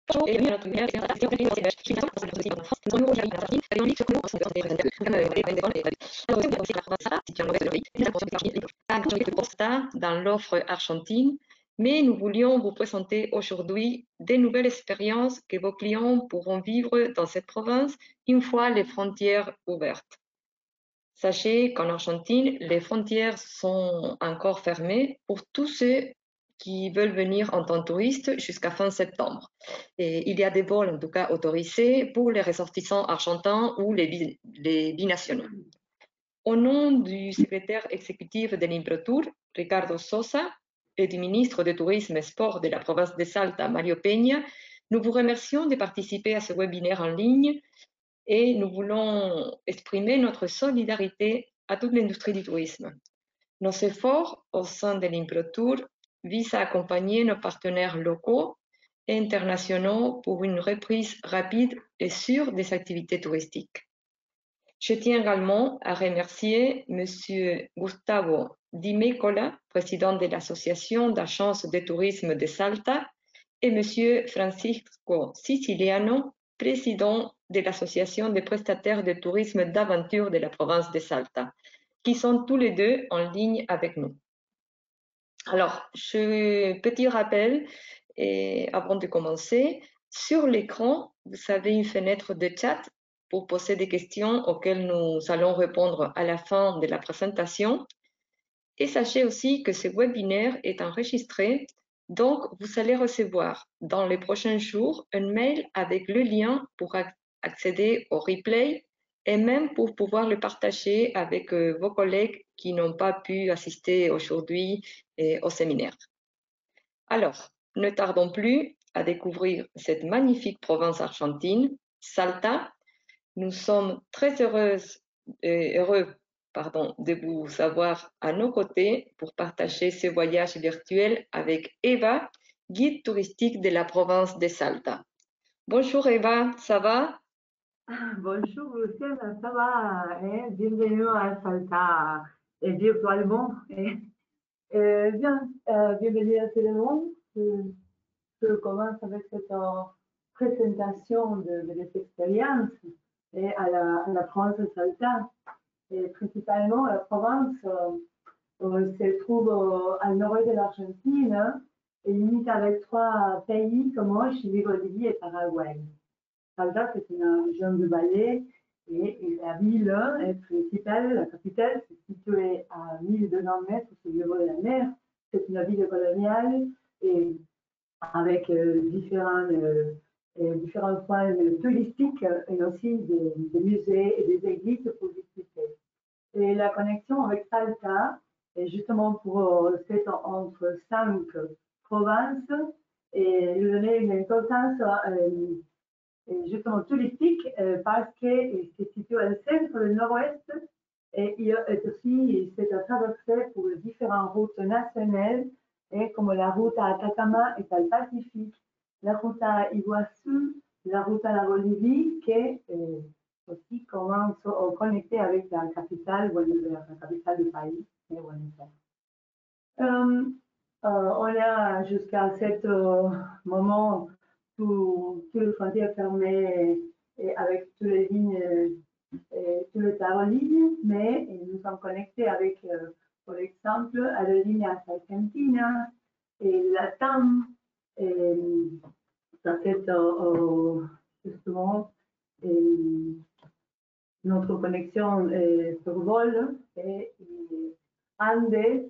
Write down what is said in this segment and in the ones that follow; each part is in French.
Dans l'offre argentine, mais nous voulions vous présenter aujourd'hui des nouvelles expériences que vos clients pourront vivre dans cette province une fois les frontières ouvertes. Sachez qu'en Argentine, les frontières sont encore fermées pour tous ceux qui veulent venir en tant que touristes jusqu'à fin septembre. Et il y a des vols en tout cas autorisés pour les ressortissants argentins ou les binationaux. Au nom du secrétaire exécutif de l'Improtour, Ricardo Sosa, et du ministre du Tourisme et Sport de la province de Salta, Mario Peña, nous vous remercions de participer à ce webinaire en ligne et nous voulons exprimer notre solidarité à toute l'industrie du tourisme. Nos efforts au sein de l'Improtour visent à accompagner nos partenaires locaux et internationaux pour une reprise rapide et sûre des activités touristiques. Je tiens également à remercier M. Gustavo Di Mecola, président de l'Association d'agences de tourisme de Salta, et M. Francisco Siciliano, président de l'Association des prestataires de tourisme d'aventure de la province de Salta, qui sont tous les deux en ligne avec nous. Alors, petit rappel, avant de commencer, sur l'écran, vous avez une fenêtre de chat pour poser des questions auxquelles nous allons répondre à la fin de la présentation. Et sachez aussi que ce webinaire est enregistré, donc vous allez recevoir dans les prochains jours un mail avec le lien pour accéder au replay et même pour pouvoir le partager avec vos collègues qui n'ont pas pu assister aujourd'hui au séminaire. Alors, ne tardons plus à découvrir cette magnifique province argentine, Salta. Nous sommes très heureux de vous avoir à nos côtés pour partager ce voyage virtuel avec Eva, guide touristique de la province de Salta. Bonjour Eva, ça va? Bonjour Lucienne, ça va? Bienvenue à Salta virtuellement. Bienvenue à tout le monde. Je commence avec cette présentation des expériences à la province de Salta. Et principalement, la province se trouve au nord-est de l'Argentine et limite avec 3 pays comme Chili, Bolivie et Paraguay. Salta, c'est une région de vallée et la ville principale, la capitale, c'est située à 1200 mètres sur le niveau de la mer. C'est une ville coloniale et avec différents points touristiques et aussi des musées et des églises pour visiter. Et la connexion avec Salta est justement pour cette entre 5 provinces et lui donner une importance justement touristique parce qu'il se situe à le centre, le nord-ouest, et il est aussi c'est traversé pour différentes routes nationales, comme la route à Atacama et à le Pacifique, la route à Iguaçu, la route à la Bolivie, qui aussi commence à connecter avec la capitale, la capitale du pays, Buenos Aires. On a jusqu'à ce moment toutes les frontières fermées et avec toutes les lignes, tous les aérolines, mais nous sommes connectés avec, par exemple, à la ligne Argentina et Latam. Ça fait justement notre connexion sur vol et Andes,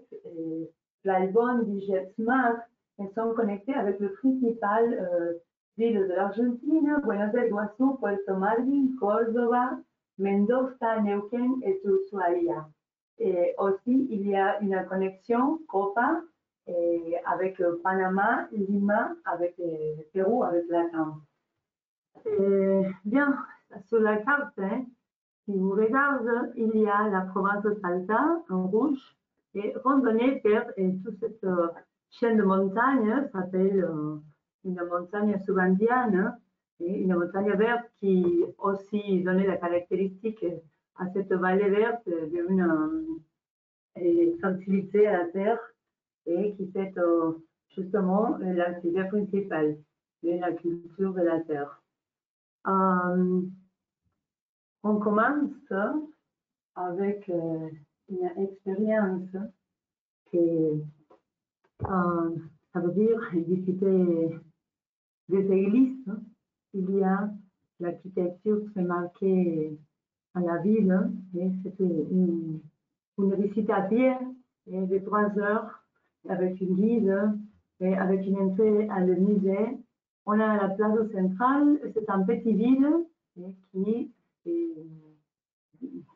Flybourne, JetSmart, elles sont connectées avec le principal villes de l'Argentine, Buenos Aires, Iguazú, Puerto Madryn, Córdoba, Mendoza, Neuquén et Ushuaia. Et aussi, il y a une connexion COPA avec Panama, Lima, avec Pérou, avec Latam. Bien, sur la carte, si vous regardez, il y a la province de Salta en rouge et randonnée vers toute cette chaîne de montagnes s'appelle une montagne subandienne et une montagne verte qui aussi donnait la caractéristique à cette vallée verte d'une sensibilité à la terre et qui fait justement l'activité principale. et la culture de la terre. On commence avec une expérience que ça veut dire visiter des églises. Il y a l'architecture très marquée à la ville, et c'était une visite à pied de 3 heures avec une guide et avec une entrée à le musée. On a la place centrale, c'est un petit ville qui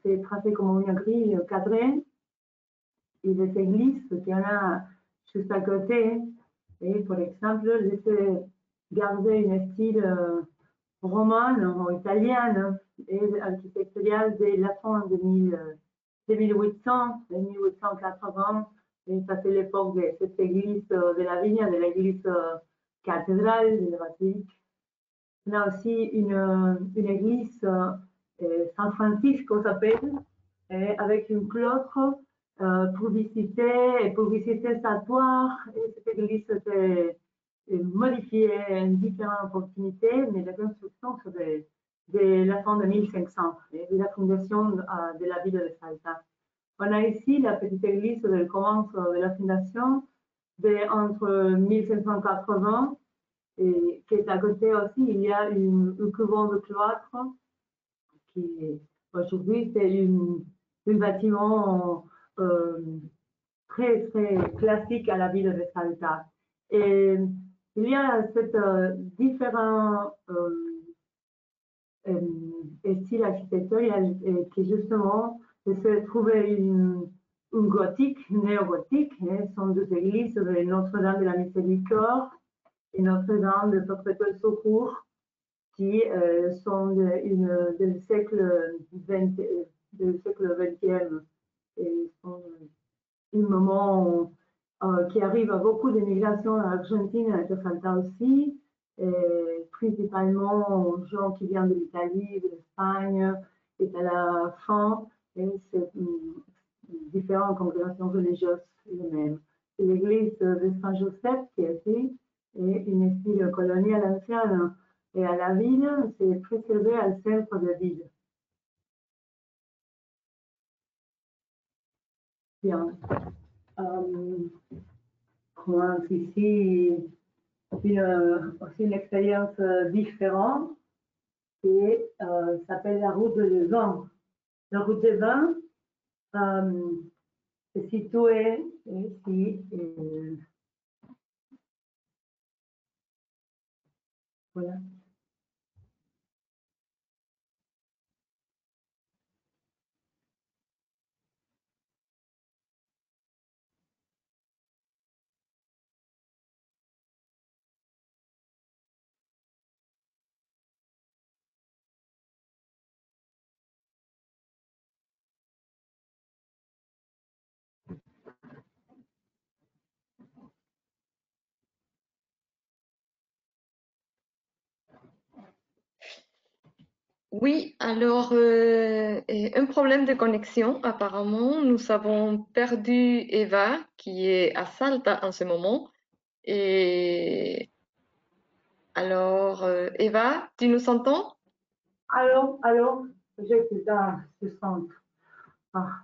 c'est tracé comme une grille cadrée, et les églises qu'il y en a juste à côté, et par exemple, laisser garder un style roman ou italien et architectural de la fin de 1800, de 1880. Et ça, c'est l'époque de cette église de la Vigne, de l'église cathédrale de la basilique. On a aussi une église San Francisco s'appelle, avec une cloître pour visiter sa toile. Et cette église était modifiée à différentes opportunités, mais la construction c'est de la fin de 1500, de la fondation de la ville de Salta. On a ici la petite église de commence de la fondation entre 1580, et qui est à côté aussi. Il y a un couvent de cloître qui aujourd'hui c'est un bâtiment très très classique à la ville de Salta. Et il y a différents styles architecturaux qui justement se trouver une gothique, une néo-gothique. Ce sont deux églises de Notre-Dame de la Miséricorde et Notre-Dame de Perpétuel Secours, qui sont du siècle XXe. Et sont un moment qui arrive à beaucoup d'immigration en Argentine et à Salta aussi, principalement aux gens qui viennent de l'Italie, de l'Espagne, et à la fin, c'est différentes congrégations religieuses elles-mêmes. L'église de Saint-Joseph qui est ici, est une style colonial ancienne, et à la ville, c'est préservé au centre de la ville. Bien. Commence ici aussi une expérience différente qui s'appelle la route de vin. La route de vin est située ici. Voilà. Oui, alors un problème de connexion apparemment. Nous avons perdu Eva qui est à Salta en ce moment. Et alors, Eva, tu nous entends? Alors, je dans ce centre. Ah.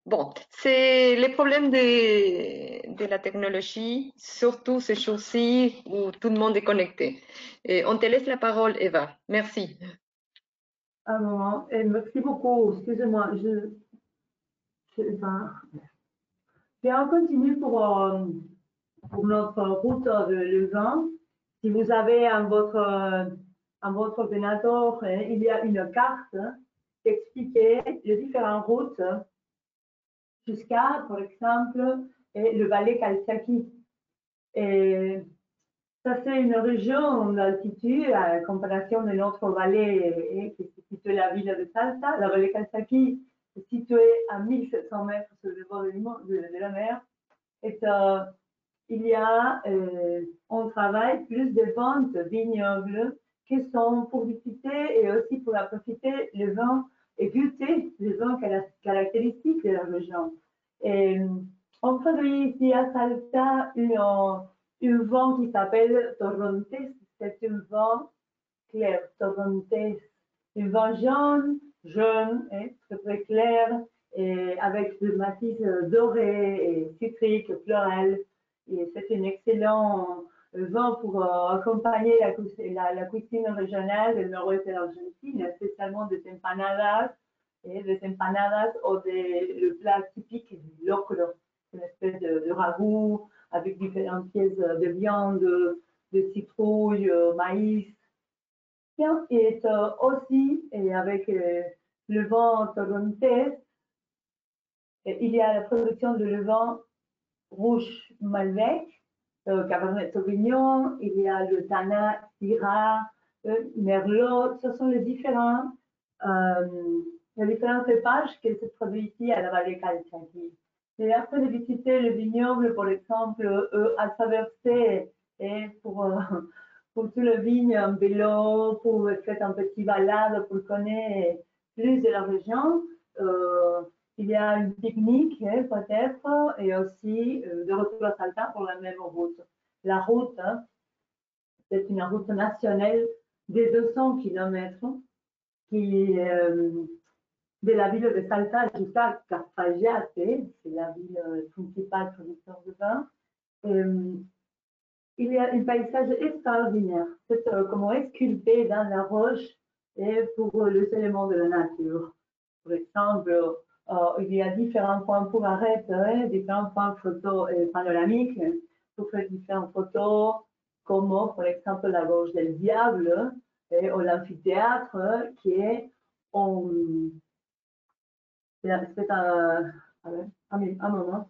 Bon, c'est les problèmes de la technologie, surtout ces jours-ci où tout le monde est connecté. Et on te laisse la parole, Eva. Merci. Un moment, et merci beaucoup. Excusez-moi, on continue pour notre route de Leuven. Si vous avez à votre ordinateur, il y a une carte qui explique les différentes routes jusqu'à, par exemple, le Valle Calchaquí. Et ça, c'est une région d'altitude à comparaison de notre vallée qui se situe à la ville de Salta. La Valle Calchaquí est située à 1700 mètres sur le bord de la mer. Et il y a, on travaille plus de ventes vignobles qui sont pour visiter et aussi pour profiter les vins et goûter les vins caractéristiques de la région. Et on produit ici à Salta un vent qui s'appelle Torrontés. C'est un vent clair, Torrontés. Un vent jaune, très très clair, et avec des matices dorées et citriques, florales. Et c'est un excellent vent pour accompagner la cuisine régionale du nord-ouest de l'Argentine, spécialement des empanadas, ou le plat typique, locro, une espèce de ragoût avec différentes pièces de viande, de citrouille, maïs. Et aussi, et avec le vin Torrontés, il y a la production de le vin rouge Malbec, Cabernet Sauvignon, il y a le Tannat, Syrah, Merlot. Ce sont les différents cépages qui se produisent ici à la vallée Calchaquí. Et après de visiter le vignoble, par exemple, à traverser et pour tout le vigne en vélo, pour faire un petit balade, pour connaître plus de la région. Il y a une pique-nique peut-être, et aussi de retour à Salta pour la même route. La route, c'est une route nationale de 200 km qui de la ville de Salta jusqu'à Cafayate, c'est la ville principale producteur de vin. Il y a un paysage extraordinaire, c'est comme sculpté dans la roche et pour les éléments de la nature. Par exemple, il y a différents points pour arrêter, différents points photos panoramiques pour faire différentes photos, comme par exemple la gorge del Diable ou l'amphithéâtre qui est en... C'est un moment.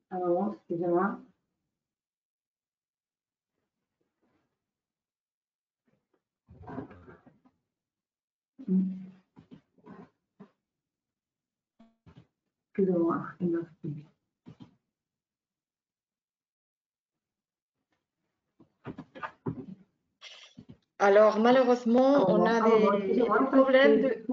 Un moment, excusez-moi. Excusez-moi, merci. Alors, malheureusement, on a des problèmes de...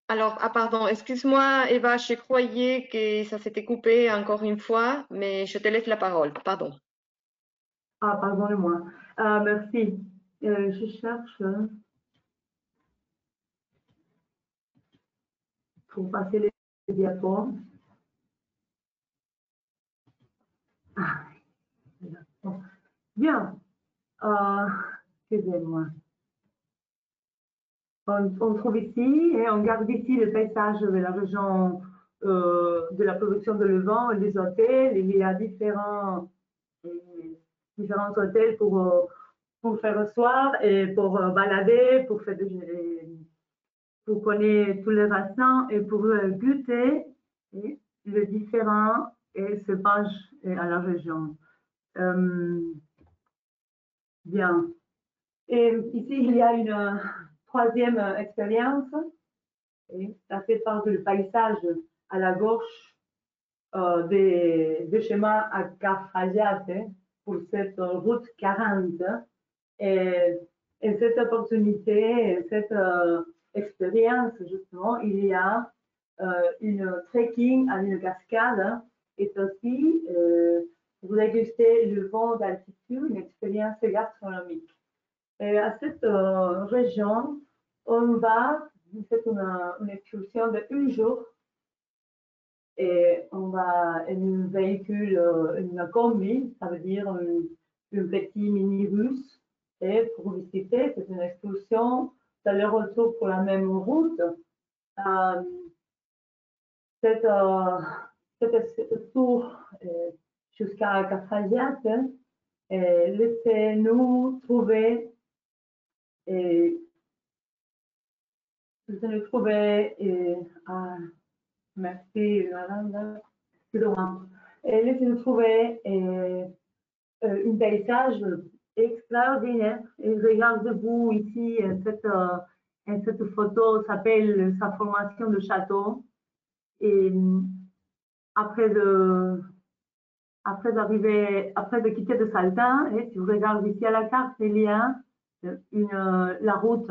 Alors, ah pardon, excuse-moi Eva, je croyais que ça s'était coupé encore une fois, mais je te laisse la parole, pardon. Ah, pardonnez-moi. Merci. Je cherche pour passer les diapos. Ah, bien. Excusez-moi. On trouve ici, et on garde ici le paysage de la région de la production de levain, les hôtels. Il y a différents hôtels pour faire le soir et pour balader, pour faire pour connaître tous les rassins et pour goûter les différents cépages à la région. Bien. Et ici, il y a une troisième expérience. Et ça fait part du paysage à la gauche des chemins à Cafayate pour cette route 40. Et cette opportunité, cette expérience, justement, il y a une trekking à une cascade et aussi pour déguster le vent d'altitude, une expérience gastronomique. Et à cette région, on va, c'est une excursion de 1 jour et on va en un véhicule, une combi, ça veut dire un petit mini-bus. Et pour visiter, c'est une excursion, c'est le retour pour la même route. Cette tour jusqu'à Cafayate, laissez-nous trouver merci, laissez-nous trouver un paysage extraordinaire. Et regardez-vous ici, cette photo s'appelle sa formation de château. Et après de quitter de Salta, et si vous regardez ici à la carte, il y a la route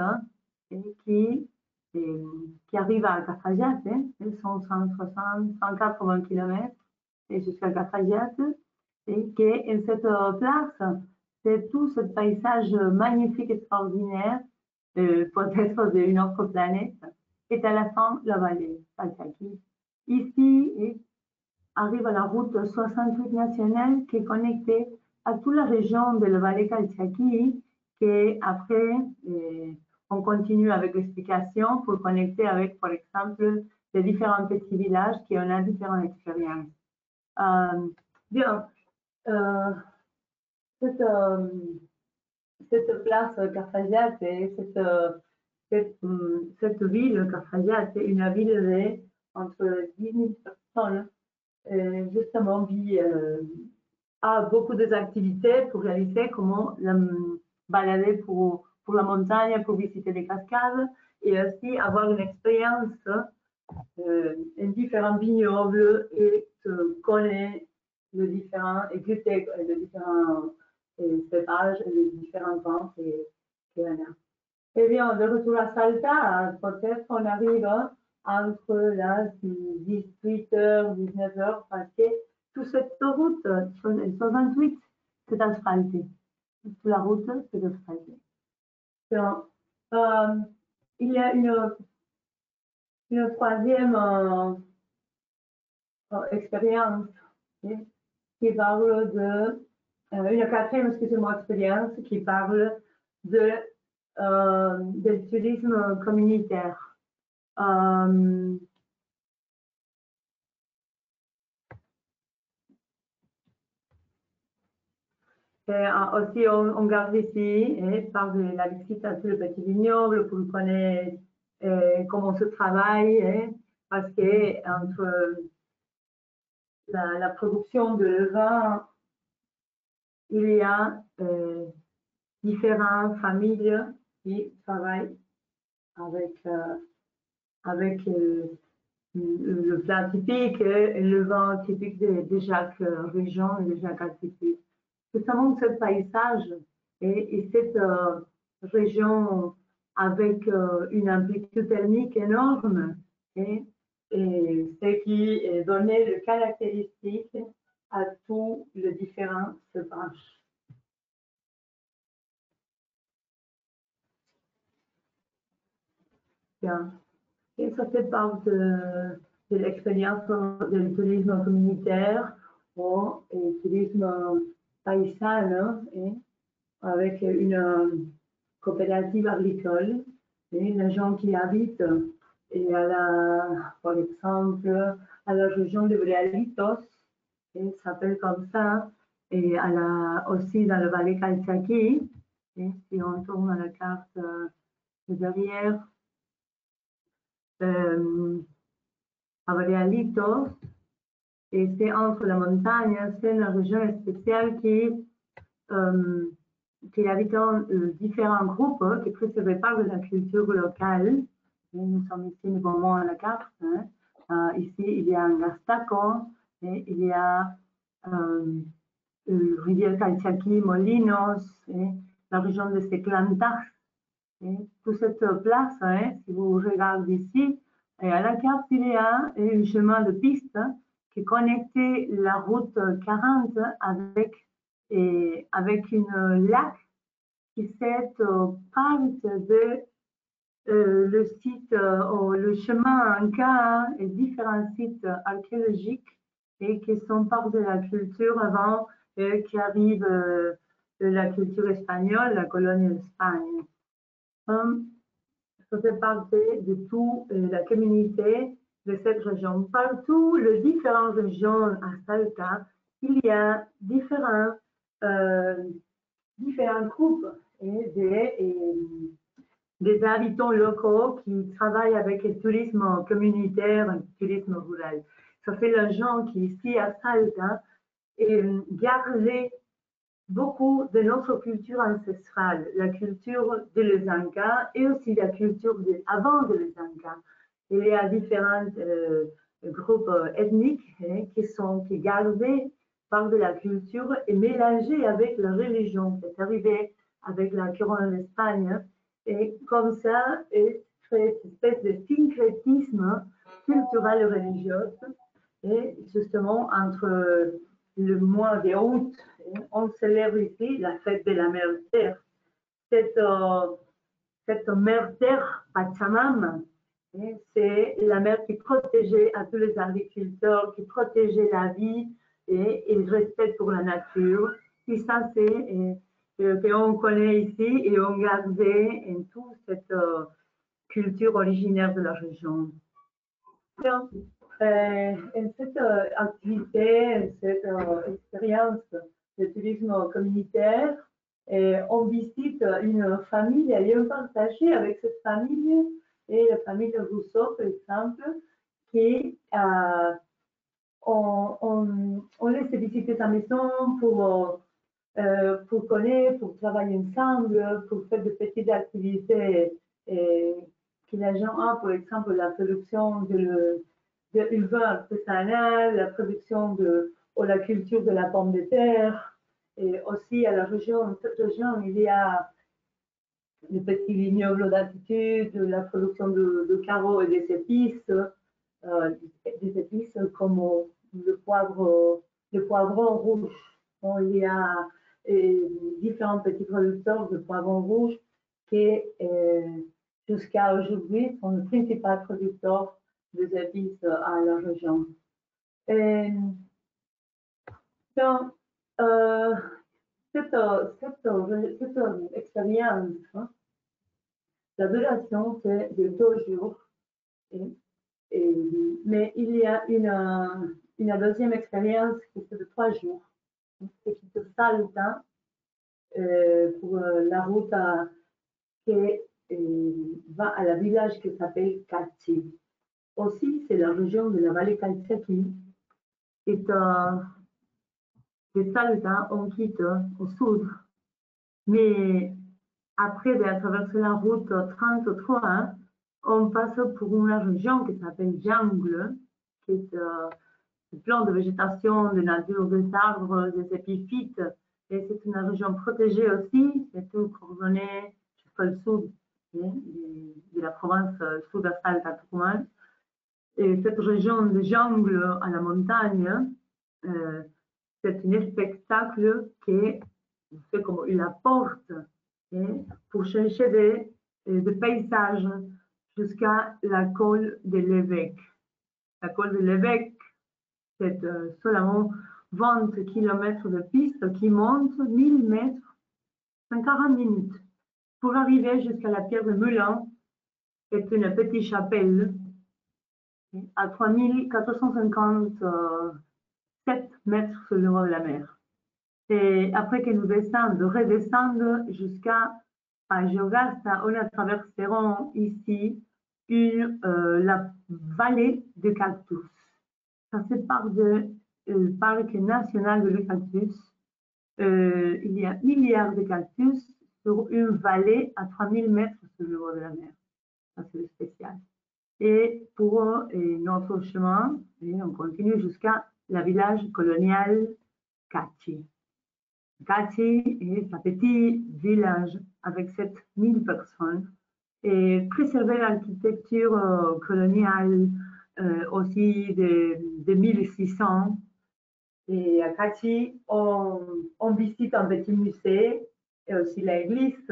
qui qui arrive à Cafayate, ils sont 160, 180 km jusqu'à Cafayate, et que cette place, c'est tout ce paysage magnifique, extraordinaire, peut-être d'une autre planète, est à la fin la vallée Calchaquí. Ici arrive la route 68 nationale qui est connectée à toute la région de la vallée Calchaquí, qui après, on continue avec l'explication pour connecter avec, par exemple, les différents petits villages qui ont différentes expériences. Bien, cette place Cafayate, cette ville Cafayate, est une ville de entre 10 000 personnes, justement, a beaucoup d'activités pour réaliser comment balader pour la montagne, pour visiter les cascades et aussi avoir une expérience en différents vignobles et connaître les différents, écouter les différents cépages et les différents vents qu'il y en a. Eh bien, de retour à Salta, peut-être on arrive entre là 18h, 19h, parce que toute cette route, 128, c'est asphalté. Toute la route, c'est asphalté. Donc, il y a une troisième expérience qui parle de, une quatrième, excusez-moi, expérience qui parle du tourisme communautaire. Aussi, on garde ici par la visite à tous les petits vignobles pour connaître comment se travaille, parce que entre la production de vin, il y a différentes familles qui travaillent avec le plat typique, le vin typique de chaque région et de chaque altitude. Ça montre ce paysage et cette région avec une amplitude thermique énorme et ce qui donnait le caractéristique à tous les différents cépages. Bien. Et ça fait partie de l'expérience du tourisme communautaire ou du tourisme paysanne, avec une coopérative agricole et les gens qui habitent et par exemple à la région de Realitos, ça s'appelle comme ça, et aussi dans le Valle Calchaquí, et si on tourne à la carte de derrière, à Realitos, et c'est entre la montagne, c'est une région spéciale qui habitent différents groupes qui ne préservent pas de la culture locale. Nous sommes ici nouveau à la carte. Ici, il y a un Gastaco, et il y a Rivière Calchaquí, Molinos, et la région de Seclantas. Toute cette place, si vous regardez ici, à la carte, il y a un chemin de piste qui connectait la route 40 avec une lac qui fait partie de le site, le chemin Inca et différents sites archéologiques et qui sont part de la culture avant qui arrive de la culture espagnole, la colonie d'Espagne. Ça fait partie de toute la communauté de cette région. Partout, les différentes régions à Salta, il y a différents groupes des habitants locaux qui travaillent avec le tourisme communautaire, le tourisme rural. Ça fait les gens qui, ici à Salta, gardent beaucoup de notre culture ancestrale, la culture des Incas et aussi la culture avant les Incas. Il y a différents groupes ethniques qui gardent par de la culture et mélangés avec la religion qui est arrivée avec la couronne d'Espagne. Et comme ça, cette espèce de syncrétisme culturel et religieux. Et justement, entre le mois d'août, on célèbre ici la fête de la Mère Terre. Cette Mère Terre, Pachamama, c'est la mère qui protégeait à tous les agriculteurs, qui protégeait la vie et le respect pour la nature. Et ça, c'est qu'on connaît ici et on gardait en toute cette culture originaire de la région. Donc, cette activité, cette expérience de tourisme communautaire, on visite une famille, il y a un partagé avec cette famille, et la famille de Rousseau, par exemple, qui on laisse visiter sa maison pour connaître, pour travailler ensemble, pour faire de petites activités que les gens ont, par exemple, la production de vin artisanal, la production ou la culture de la pomme de terre. Et aussi, à cette région, il y a des petits vignobles d'altitude, la production de carreaux et des épices comme le poivron rouge. Bon, il y a différents petits producteurs de poivrons rouges qui, jusqu'à aujourd'hui, sont les principaux producteurs des épices à la région. Donc, cette expérience, la duration, c'est de 2 jours. Mais il y a une deuxième expérience qui est de 3 jours. C'est qui te salle pour la route qui va à la village qui s'appelle Kachi. Aussi, c'est la région de la vallée Kalsaki. Et de Salta, on quitte au sud. Mais après avoir traversé la route 33, on passe pour une région qui s'appelle jungle, qui est un plan de végétation, de nature, des arbres, des épiphytes. Et c'est une région protégée aussi, c'est tout coordonné jusqu'au sud de la province sud à Salta, Tucumán. Et cette région de jungle à la montagne, c'est un spectacle qui fait comme une porte pour chercher des paysages jusqu'à la col de l'évêque. La col de l'évêque, c'est seulement 20 km de piste qui monte 1000 mètres en 40 minutes. Pour arriver jusqu'à la pierre de Moulin, c'est une petite chapelle à 3457 mètres sur le niveau de la mer. Et après que nous redescendons jusqu'à Geogasta, on traverserons ici la vallée de cactus. Ça c'est part du parc national de l'eucalyptus. Il y a milliards de cactus sur une vallée à 3000 mètres sur le niveau de la mer. Ça c'est le spécial. Et pour notre chemin, on continue jusqu'à la village colonial Kachi. Kachi est un petit village avec 7000 personnes et préserver l'architecture coloniale aussi de 1600. Et à Kachi, on visite un petit musée et aussi l'église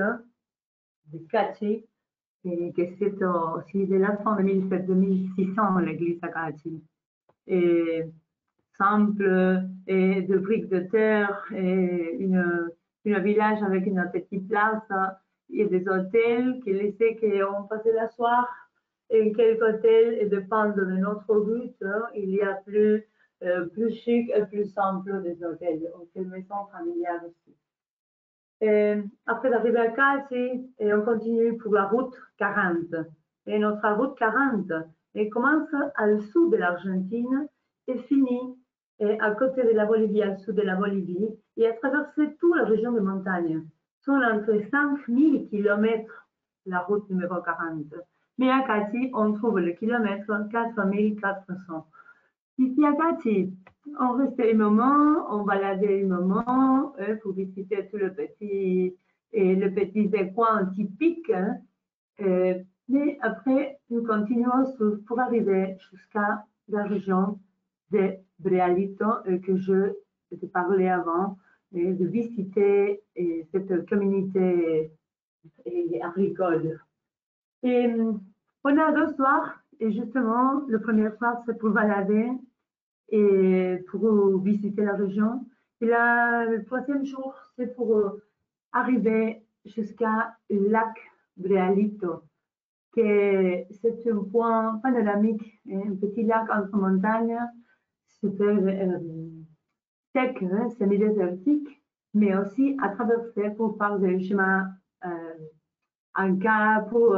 de Kachi, que c'est aussi de la fin de 1600, l'église à Kachi. Et simple et de briques de terre et un village avec une petite place et des hôtels qui laissaient qu'on passait la soirée. Et quelques hôtels, et dépendant de notre route, il y a plus chic et plus simple des hôtels, donc une maison familiale aussi. Et après arriver à Kachi, on continue pour la route 40. Et notre route 40 elle commence au sud de l'Argentine et finit à côté de la Bolivie, au sud de la Bolivie, et a traversé toute la région de montagne. Sont entre 5000 km la route numéro 40. Mais à Kachi, on trouve le kilomètre 4400. Ici à Kachi, on reste un moment, on baladait un moment pour visiter tout le petit coin typique. Mais après, nous continuons pour arriver jusqu'à la région de Brealito que je te parlais avant, et de visiter cette communauté agricole. Et on a 2 soirs, et justement, le premier soir, c'est pour balader et pour visiter la région. Et là, le 3e jour, c'est pour arriver jusqu'à lac Brealito, que c'est un point panoramique, un petit lac entre montagnes, super sec, semi-désertique, mais aussi à traverser par des chemins en cas pour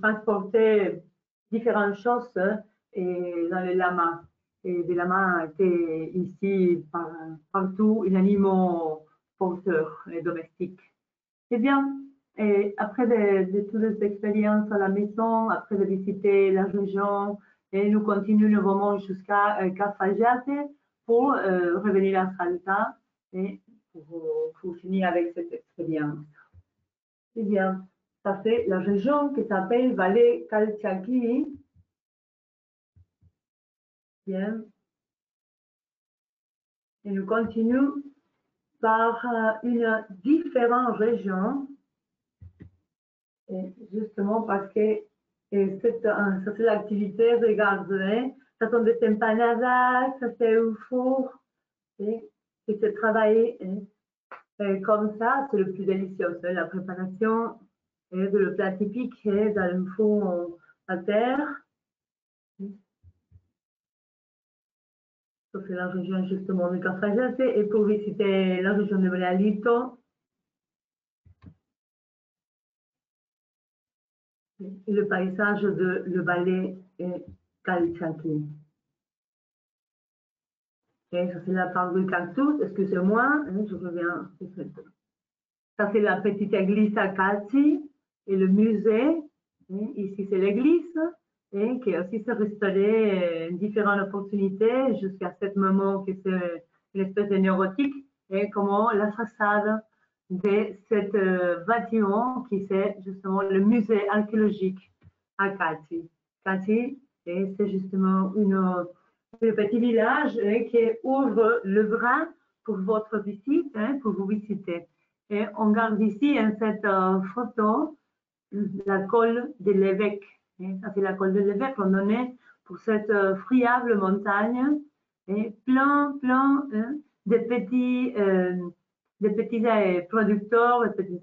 transporter différentes choses et dans les lamas. Et les lamas étaient ici partout un animal porteur et domestique. Eh bien, et après de toutes les expériences à la maison, après de visiter la région, et nous continuons vraiment jusqu'à Cafayate pour revenir à Salta et pour finir avec cette expérience. Eh bien, ça c'est la région qui s'appelle Valle Calchaquí. Bien. Et nous continuons par une différente région, et justement parce que c'est l'activité, regardez, ça sont des empanadas, ça c'est un four, et c'est travaillé comme ça, c'est le plus délicieux. La préparation de le plat typique est dans un four à terre. Ça c'est la région justement de Cafayate, et pour visiter la région de Brealito, le paysage de le Valle Calchaquí. Et ça c'est la part du cactus, excusez-moi, je reviens. Ça c'est la petite église à Calci et le musée. Ici c'est l'église, et qui aussi s'est restaurée différentes opportunités jusqu'à ce moment que c'est une espèce de néogotique, et comment la façade de ce bâtiment qui c'est justement le musée archéologique à Calci. Calci, c'est justement un petit village qui ouvre le bras pour votre visite, pour vous visiter. Et on garde ici cette photo la colle de l'évêque. Ça c'est la colle de l'évêque qu'on donnait pour cette friable montagne, et plein de petits producteurs, de petits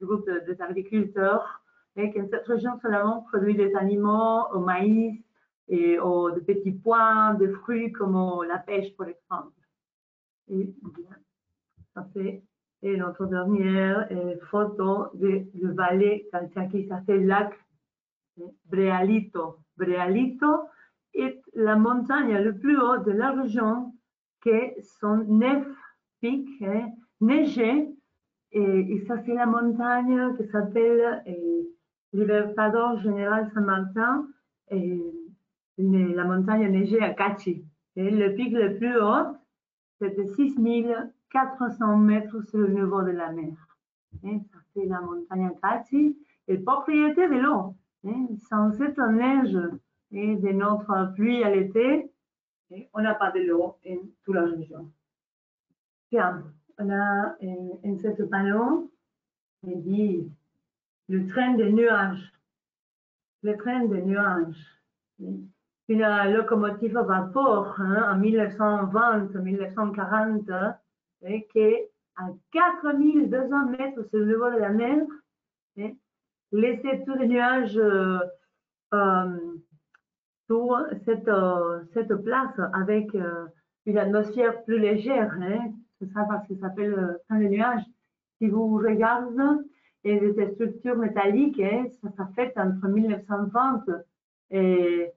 groupes d'agriculteurs, et que cette région seulement produit des aliments au maïs et de petits pois, de fruits comme la pêche par exemple. Et bien, ça c'est notre dernière photo de le Valle Calchaquí, ça c'est le lac Brealito. Brealito est la montagne le plus haut de la région, qui sont 9 pics neigés, et ça c'est la montagne qui s'appelle Libertador General San Martin, et la montagne neigée à Cachi. Et le pic le plus haut, c'est de 6400 mètres sur le niveau de la mer. Et ça c'est la montagne Cachi, et propriété de l'eau. Sans cette neige et de notre pluie à l'été, on n'a pas de l'eau en toute la région. Bien, on a en ce panneau, on dit le train des nuages. Le train des nuages. Une locomotive à vapeur en 1920-1940 qui est à 4200 mètres sur le niveau de la mer, laissait tous les nuages sur cette place avec une atmosphère plus légère. C'est ça parce que ça s'appelle train de nuages. Si vous regardez ces structures métalliques, ça fait entre 1920 et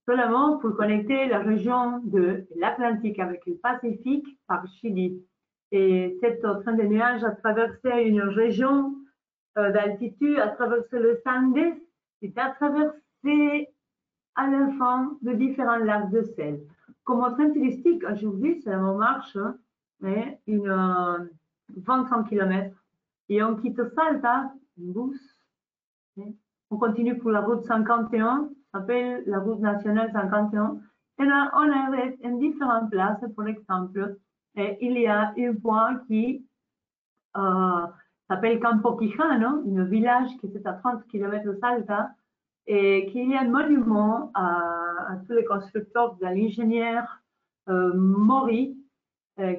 seulement pour connecter la région de l'Atlantique avec le Pacifique par Chili. Et cette train de nuages a traversé une région d'altitude, a traversé le Sandes, et a traversé à la fin de différents lacs de sel. Comme train touristique, aujourd'hui, c'est en marche une 25 km. Et on quitte Salta, en bus, On continue pour la route 51, ça s'appelle la route nationale 51. Et là, on arrête en différentes places, par exemple. Et il y a un point qui s'appelle Campo Quijano, un village qui est à 30 km de Salta, et qu'il y a un monument à tous les constructeurs, de l'ingénieur Mori,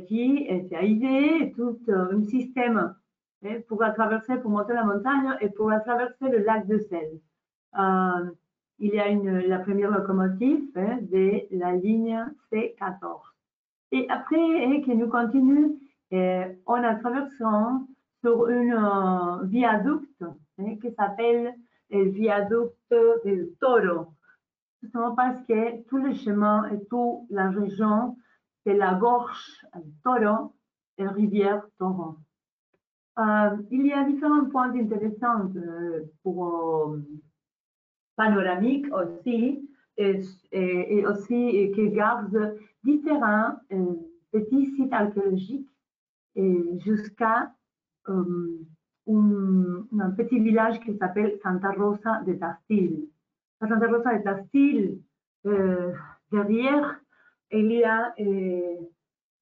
qui a idée tout un système pour traverser, pour monter la montagne et pour traverser le lac de Sel. Il y a la première locomotive de la ligne C14. Et après, que nous continuons, on a traversé sur un viaduct qui s'appelle le viaduct del Toro. Justement parce que tout le chemin et toute la région, c'est la gorge du Toro et la rivière Toro. Il y a différents points intéressants pour panoramique aussi, et aussi qui gardent différents petits sites archéologiques jusqu'à un petit village qui s'appelle Santa Rosa de Tastil. À Santa Rosa de Tastil, derrière, il y a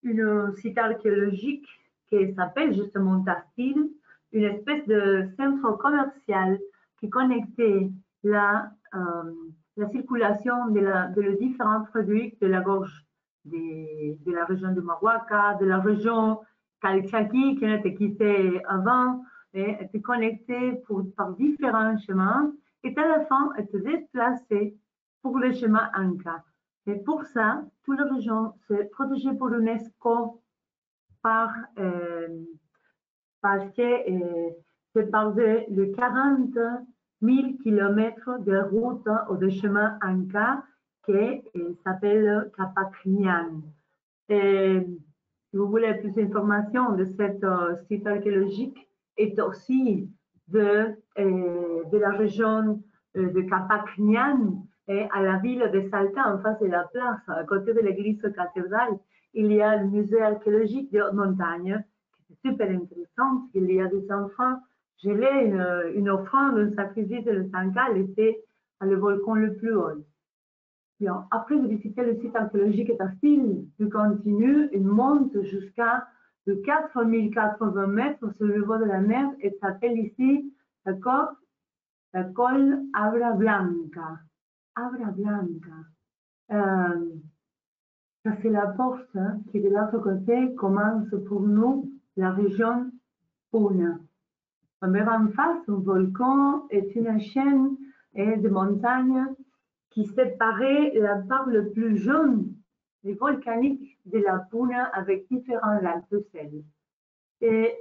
un site archéologique qui s'appelle justement Tastil, une espèce de centre commercial qui connectait la circulation de les différents produits de la gorge de la région de Mahuaca, de la région Calchaquí, qui était quittée avant, et était connectée par différents chemins, et à la fin était déplacée pour le chemin Anka. Et pour ça, toute la région s'est protégée pour l'UNESCO parce que c'est par de 40 000 km de route ou de chemin Anka qui s'appelle Capacnian. Si vous voulez plus d'informations de ce site archéologique, est aussi de la région de Capacnian et à la ville de Salta, en face de la place, à côté de l'église cathédrale, il y a le musée archéologique de haute montagne, qui est super intéressant. Il y a des enfants gelés, une offrande, un sacrifice de le Sanka laissé à le volcan le plus haut. Bien, après de visiter le site archéologique et Tastil, tu continues et monte jusqu'à 4080 mètres sur le niveau de la mer et s'appelle ici la col Abra Blanca. Abra Blanca. Ça c'est la porte qui de l'autre côté commence pour nous la région Puna. On verra en face un volcan et une chaîne de montagnes qui séparait la part le plus jaune des volcaniques de la Puna avec différents lacs de sel.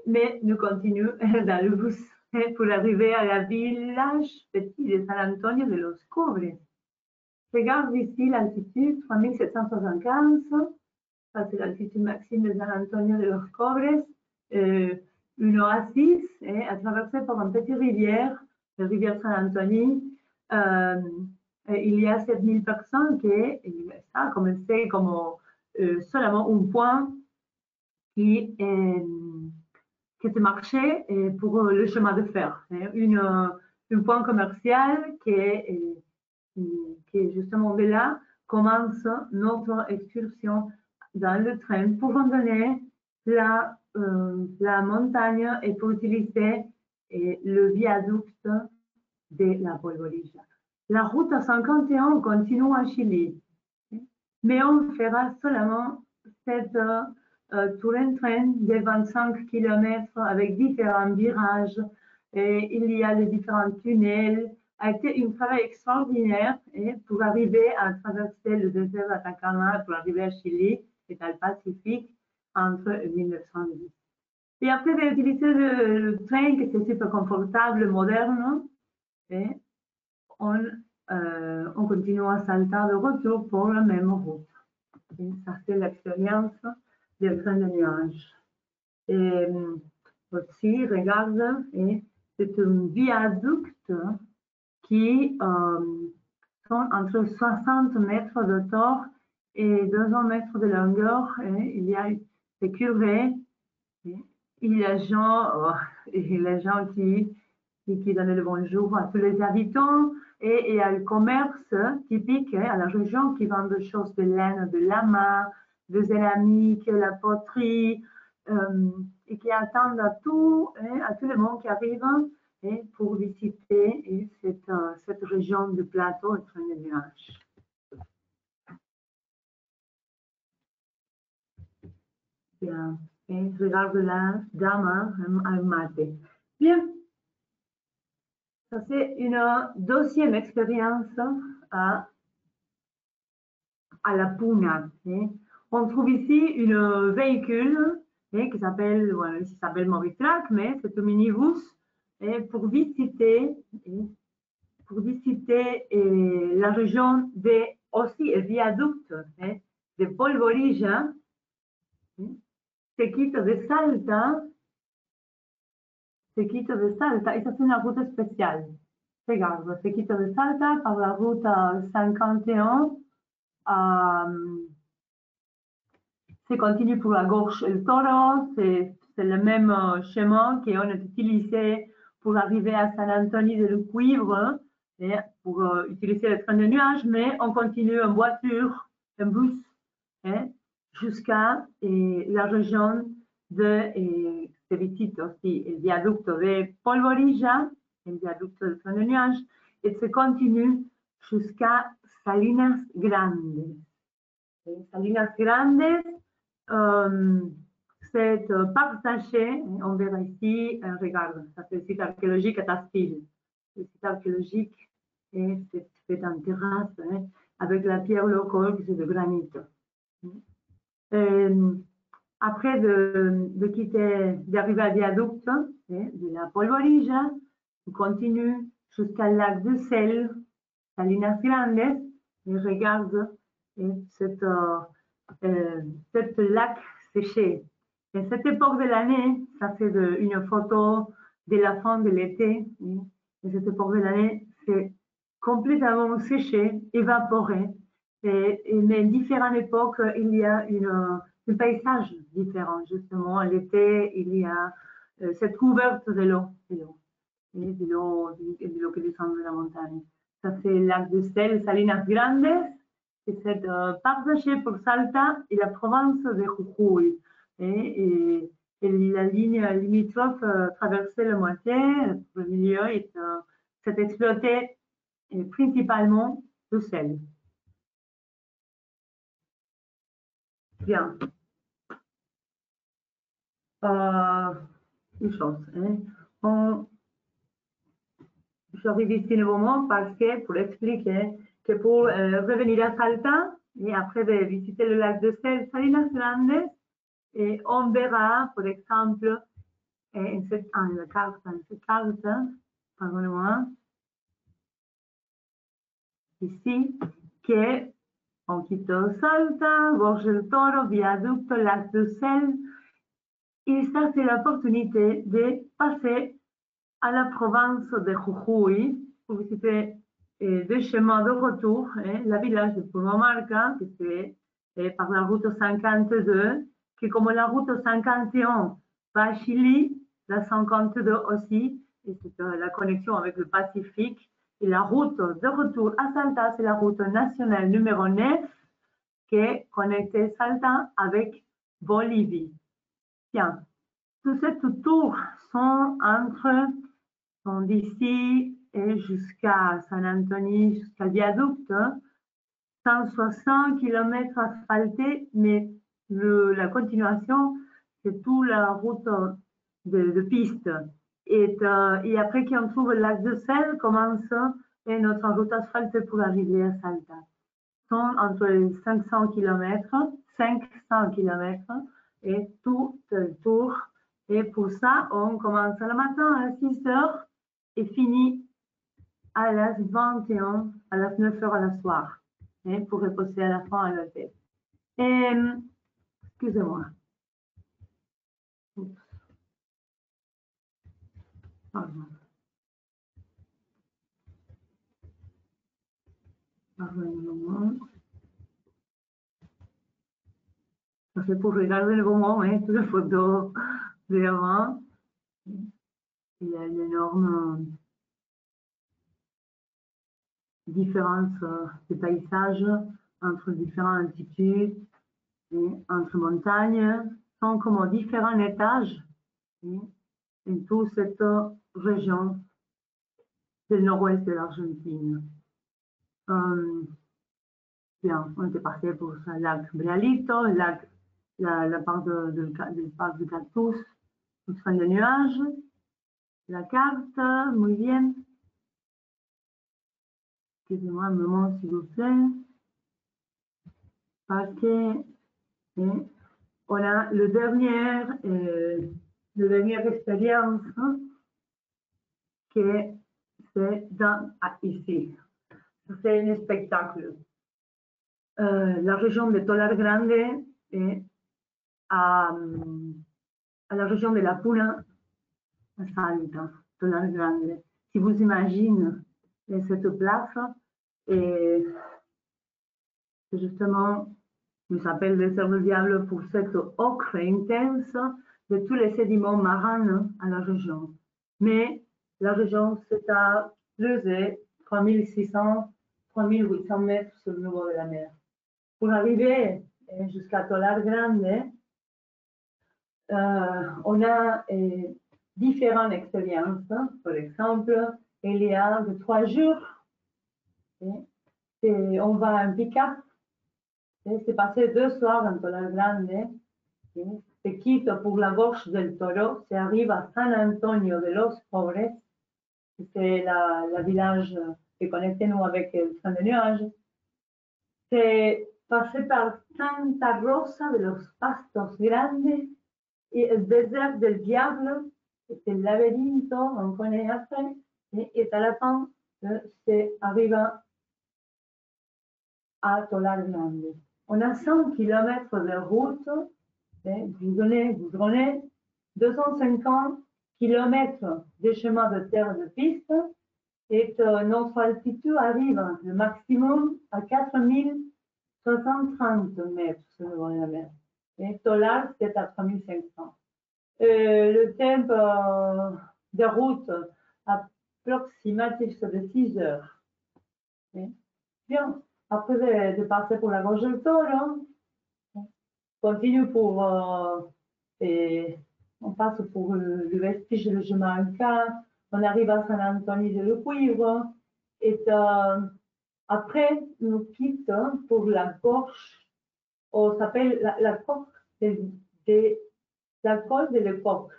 Mais nous continuons dans le bus pour arriver à la village petit de San Antonio de los Cobres. Regarde ici l'altitude 3775, ça c'est l'altitude maxime de San Antonio de los Cobres, une oasis à traverser par une petite rivière, la rivière San Antonio. Il y a 7000 personnes ça a commencé comme seulement un point qui se marchait pour le chemin de fer. Un point commercial qui est justement de là commence notre excursion dans le train pour randonner la montagne et pour utiliser le viaduc de la Polvorilla. La route 51 continue en Chili, mais on fera seulement cette tour en train de 25 km avec différents virages. Et il y a les différents tunnels. A été un travail extraordinaire pour arriver à traverser le désert d'Atacama, pour arriver à Chili et dans le Pacifique entre 1910. Et après d'utiliser le train qui est super confortable, moderne, on continue à Salta de retour pour la même route. Et ça, c'est l'expérience du train de nuages. Et aussi, regarde, c'est un viaduc qui sont entre 60 mètres de hauteur et 200 mètres de longueur. Il y a des curvées. Il y a les gens qui et qui donnait le bonjour à tous les habitants. Et à le commerce typique à la région qui vend des choses de laine, de lama, de céramique, la poterie, et qui attendent à tout le monde qui arrive pour visiter cette région de plateau et de nuages. Bien, et je regarde la dame à mater. Bien. Ça, c'est une deuxième expérience à la Puna. On trouve ici un véhicule qui s'appelle, voilà, il s'appelle Moritrak, mais c'est un minibus pour visiter la région aussi le viaduc de Polvorija, se quitte de Salta. Se quitte de Salta, et ça c'est une route spéciale. Regarde, se quitte de Salta par la route 51. Se continue pour la gauche El Toro, c'est le même chemin qu'on a utilisé pour arriver à San Antonio de Cuivre, pour utiliser le train de nuages, mais on continue en voiture, en bus, jusqu'à la région de se visite aussi le viaduc de Polvorija, le viaduc de train de nuages, et se continue jusqu'à Salinas Grandes. Salinas Grandes, c'est partagé, on verra ici, regarde, ça c'est le site archéologique à Tastil. Le site archéologique est fait en terrasse avec la pierre locale qui est de granit. Après d'arriver à Viaduct de la Polvorija, on continue jusqu'à lac de Sel, Salinas Grandes, et regarde cette lac séché. Et cette époque de l'année, ça c'est une photo de la fin de l'été, et cette époque de l'année, c'est complètement séché, évaporé. Mais à différentes époques, il y a un paysage différent. Justement, l'été, il y a cette couverte de l'eau, de l'eau qui descend de la montagne. Ça c'est le lac de Sel, Salinas Grandes, et c'est partagé pour Salta et la province de Jujuy. Et la ligne limitrophe traversée la moitié, le milieu, c'est exploité principalement de sel. Bien. Une chose. J'arrive ici le moment parce que pour expliquer que pour revenir à Salta et après de visiter le lac de Sel, Salinas Grandes, et on verra, par exemple, en cette carte, pardonnez-moi, ici, qu'on quitte Salta, Gorge del Toro, Viaduc, lac de Sel, et ça c'est l'opportunité de passer à la province de Jujuy pour visiter deux chemins de retour, la village de Purmamarca, qui c'est par la route 52, qui comme la route 51 va à Chili, la 52 aussi, et c'est la connexion avec le Pacifique. Et la route de retour à Salta, c'est la route nationale numéro 9 qui connecte Salta avec Bolivie. Tiens, tous ces tours sont d'ici jusqu'à San Antonio, jusqu'à Viaduct, 160 km asphaltés, mais la continuation, c'est toute la route de piste. Et après qu'on trouve le lac de Sel, commence notre route asphaltée pour arriver à Salta. Sont entre 500 km et tout le tour. Et pour ça, on commence le matin à 6 heures et finit à las 21, à las 9 heures à la soir, pour reposer à la fin à l'hôtel. Excusez-moi. Pardon. Pardonnez-moi. Ça c'est pour regarder le moment, toutes les photos d'avant. il y a une énorme différence de paysage entre différentes altitudes et entre montagnes, sont comme différents étages en toute cette région du nord-ouest de l'Argentine. Bien, on était parti pour le lac Brialito, la part du parc de Cactus, tout train de nuages, la carte, muy bien. Excusez-moi un moment, s'il vous plaît. Parce que on a la dernière expérience que c'est ici. C'est un spectacle. La région de Tolar Grande est à la région de la Puna, à Salta, Tolar Grande. Si vous imaginez cette place, et justement, nous s'appelle le Cerf du Diable pour cette ocre intense de tous les sédiments marins à la région. Mais la région, c'est à plus de 3600, 3800 mètres sur le niveau de la mer. Pour arriver jusqu'à Tolar Grande, on a différentes expériences. Par exemple, il y a 3 jours, on va en pick-up. C'est passé 2 soirs en Tolar Grande. Se quitte pour la Gorge del Toro, se arrive à San Antonio de los Pobres, c'est la village qui connecte nous avec le train de nuages. C'est passé par Santa Rosa de los Pastos Grandes et le désert del Diablo, c'est le labyrinthe, on connaît après, et à la fin, c'est arrivé à Tolar Grande. On a 100 km de route, goudronné, 250 km de chemin de terre de piste, et notre altitude arrive le maximum à 4030 mètres sur le niveau de la mer. Et Tolar, c'est à 3500. Le temps de route approximatif, c'est de 6 heures. Bien, après de passer pour la Gorge del Toro, continue pour, on passe pour le vestige de Jamaica, on arrive à San Antonio de Cuivre, et après, nous quitte pour la Gorge, on s'appelle la Coque la Côte de l'Époque,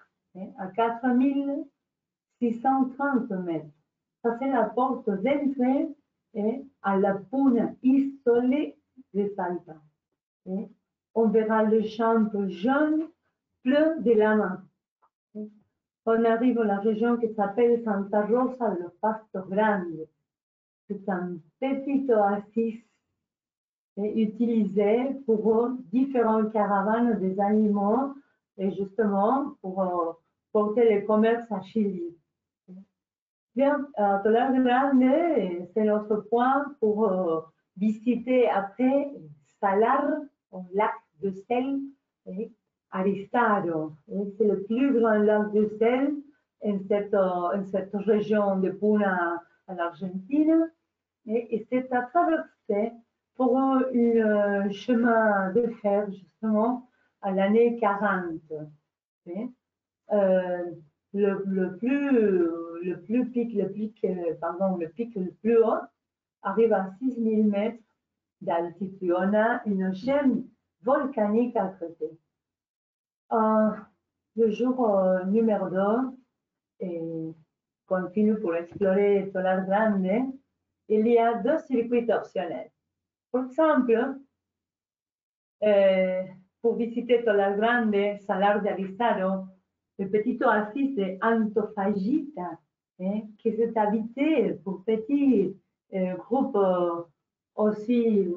à 4630 mètres. Ça, c'est la porte d'entrée à la Puna isolée de Salta. On verra le champ jaune bleu de la main. On arrive à la région qui s'appelle Santa Rosa de los Pastos Grandes. C'est un petit oasis utilisé pour différentes caravanes des animaux et justement pour porter le commerce à Chili. Bien, Tolar Grande, c'est notre point pour visiter après Salar, un lac de sel, Aristaro. C'est le plus grand lac de sel en cette région de Puna en Argentine. Et c'est à traverser pour un chemin de fer, justement, à l'année 40. Le pic le plus haut arrive à 6000 mètres d'altitude. On a une chaîne volcanique à côté. Le jour numéro 2, et continue pour explorer Tolar Grande, il y a 2 circuits optionnels. Par exemple, pour visiter Tolar Grande, Salar de Aristaro, le petit oasis de Antofagita, qui est habité pour petits groupes aussi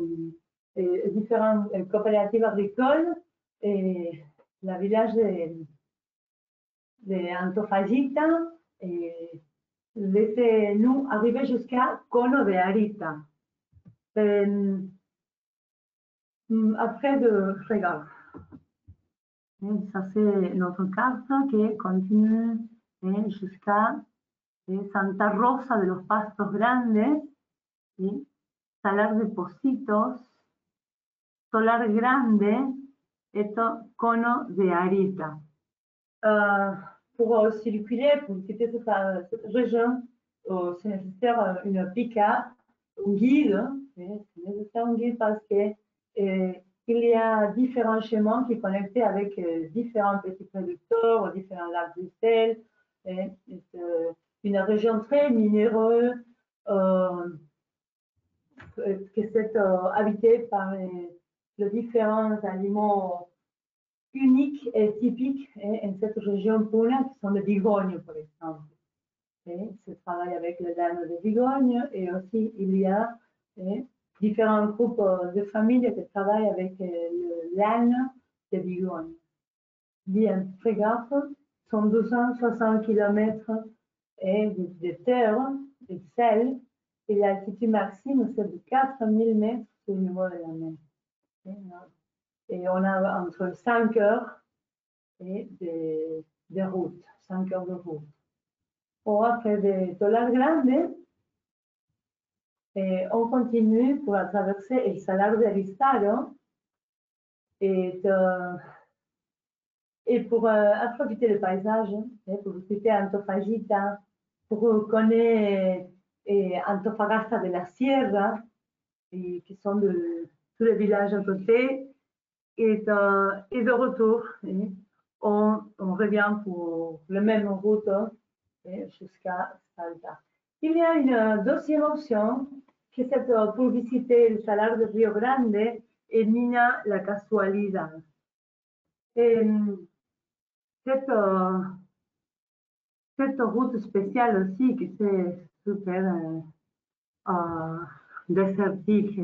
différents coopératives agricoles, et le village de Antofagita, laissez-nous arriver jusqu'à Cono de Arita. Après de regarder. Ça, c'est notre carte qui continue jusqu'à Santa Rosa de los Pastos Grandes, Salar de Pocitos, Solar Grande et Cono de Arita. Pour circuler, pour visiter cette région, c'est nécessaire une pick-up, un guide. C'est nécessaire un guide parce que il y a différents chemins qui connectent avec différents petits producteurs, différents lacs de sel. C'est une région très minéreuse qui est habitée par les différents aliments uniques et typiques en cette région Puna, qui sont les bigognes, par exemple. Se travaille avec le laine de bigogne et aussi il y a différents groupes de familles qui travaillent avec le laine de bigogne. Bien, Frégape sont 260 km de terre, de sel, et l'altitude maximum c'est de 4000 mètres sur le niveau de la mer. Et on a entre 5 heures de route, 5 heures de route. Bon, après de Solar Grande, on continue pour traverser el Salar de Aristaro et pour profiter du paysage, pour visiter Antofagasta, pour connaître Antofagasta de la Sierra, qui sont tous les villages à côté, et de retour, on revient pour la même route jusqu'à Salta. Il y a une deuxième option qui c'est pour visiter le Salar de Rio Grande et Mina la Casualidad. Et cette route spéciale aussi, qui c'est super désertique,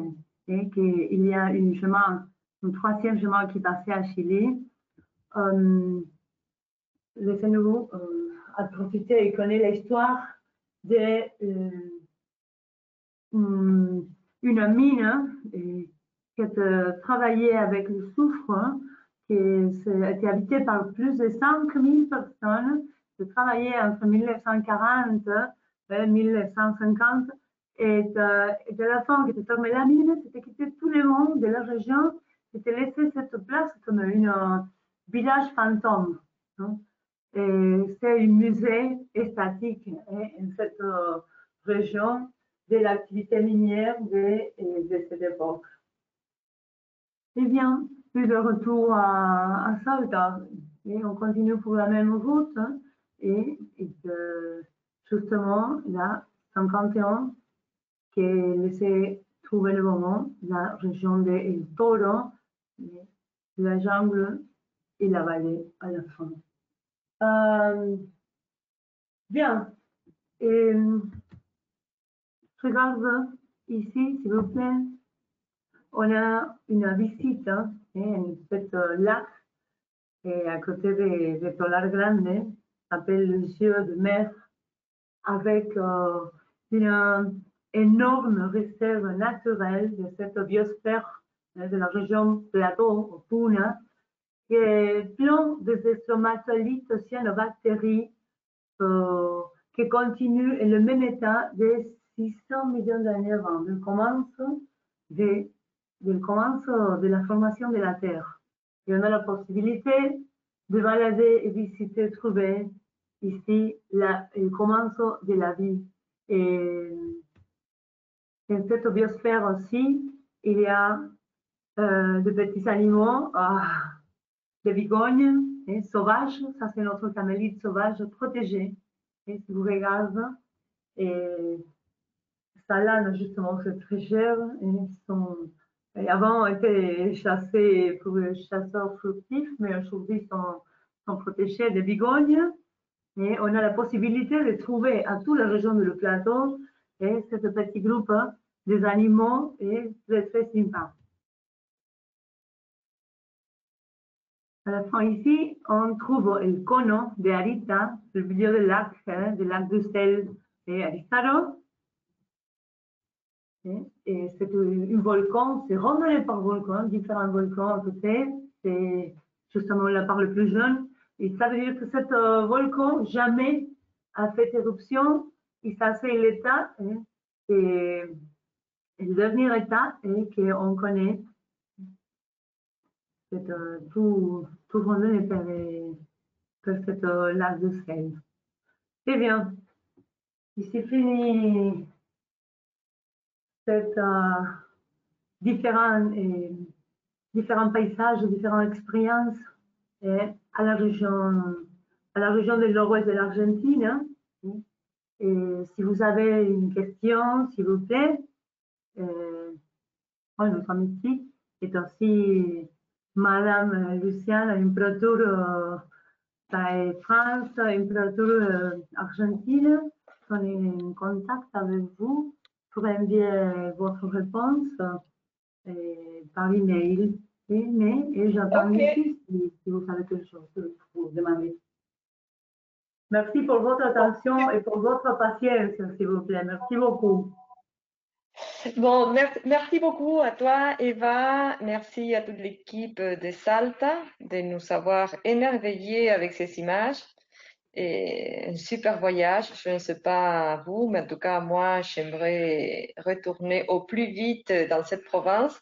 et qu'il y a un troisième chemin qui passait à Chili. Laissez-nous à profiter et connaître l'histoire d'une mine qui travaillait avec le soufre, qui était habitée par plus de 5000 personnes, qui travaillaient entre 1940 et 1950. Et de la fin, qui était fermée la mine, c'était quitté tout le monde de la région, c'était laissé cette place comme un village fantôme. C'est un musée statique en cette région de l'activité minière de cette époque. Eh bien, puis de retour à Salta, et on continue pour la même route, et justement, la 51, qui laissait trouver le moment, la région de El Toro, la jungle et la vallée à la fin. Bien, et regarde ici, s'il vous plaît, on a une visite en cet lac et à côté de Solar Grande, s'appelle le Jeu de mer, avec une énorme réserve naturelle de cette biosphère de la région plateau, Puna, qui est plein de stromatolites cyanobactéries qui continuent en le même état de 600 millions d'années avant le commencement de la formation de la Terre. Et on a la possibilité de balader et visiter, trouver ici le commencement de la vie. Et en cette biosphère aussi, il y a de petits animaux, des bigognes sauvages, ça c'est notre camélide sauvage protégé. Et si vous regardez, ça là, justement, c'est très cher. Et avant, étaient chassés pour les chasseurs furtifs, mais aujourd'hui, ils sont protégés des bigognes. Et on a la possibilité de trouver à toute la région du plateau ce petit groupe des animaux et très, très sympa. À la fin ici, on trouve le cono de Arita, le milieu du lac de sel et Aristaro. Et c'est un volcan, c'est randonné par volcan, différents volcans à côté. C'est justement la part le plus jeune. Et ça veut dire que cet volcan jamais a fait éruption. Et ça, c'est l'état, et le dernier état qu'on connaît. C'est tout rondonné par cette lac de sel. Eh bien, ici fini cette différents paysages, différentes expériences à la région de l'ouest de l'Argentine. Hein. Et si vous avez une question, s'il vous plaît, notre amie est aussi Madame Luciana Imperator de France, Imperator Argentine, sont en contact avec vous pour envier votre réponse par email. Et j'attends ici si vous avez quelque chose pour demander. Merci pour votre attention et pour votre patience, s'il vous plaît. Merci beaucoup. Bon, merci beaucoup à toi, Eva. Merci à toute l'équipe de Salta de nous avoir émerveillés avec ces images. Et un super voyage. Je ne sais pas vous, mais en tout cas, moi, j'aimerais retourner au plus vite dans cette province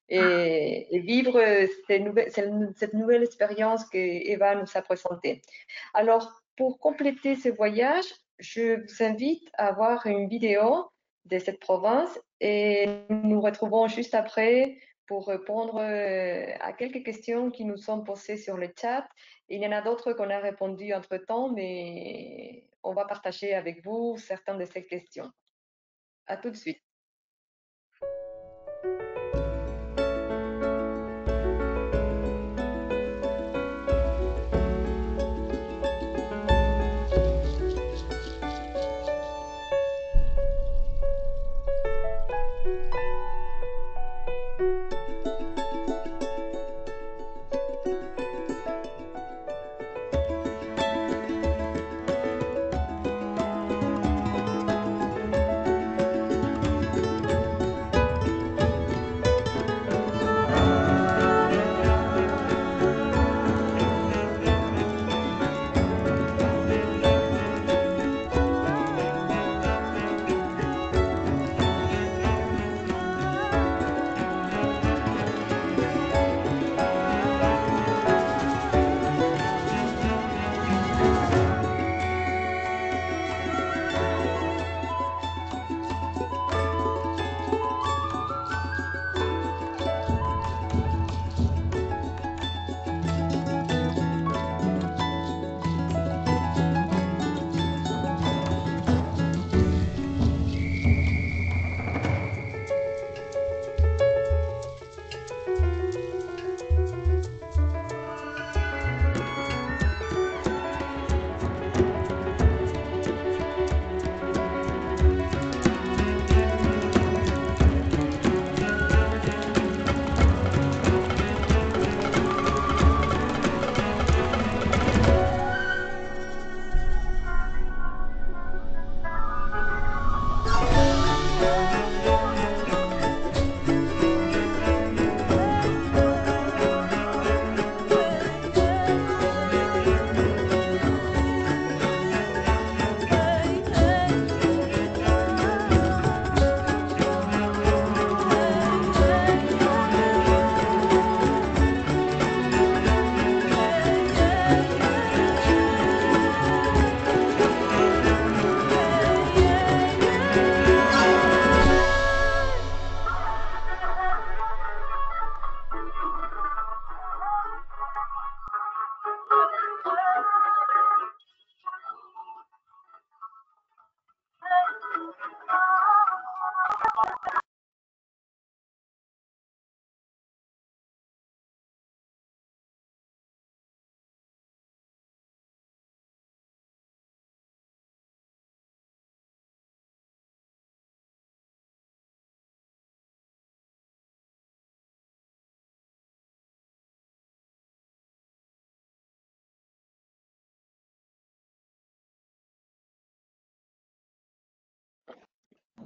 et vivre cette nouvelle expérience que Eva nous a présentée. Alors, pour compléter ce voyage, je vous invite à voir une vidéo de cette province et nous nous retrouvons juste après pour répondre à quelques questions qui nous sont posées sur le chat. Il y en a d'autres qu'on a répondu entre-temps, mais on va partager avec vous certaines de ces questions. À tout de suite.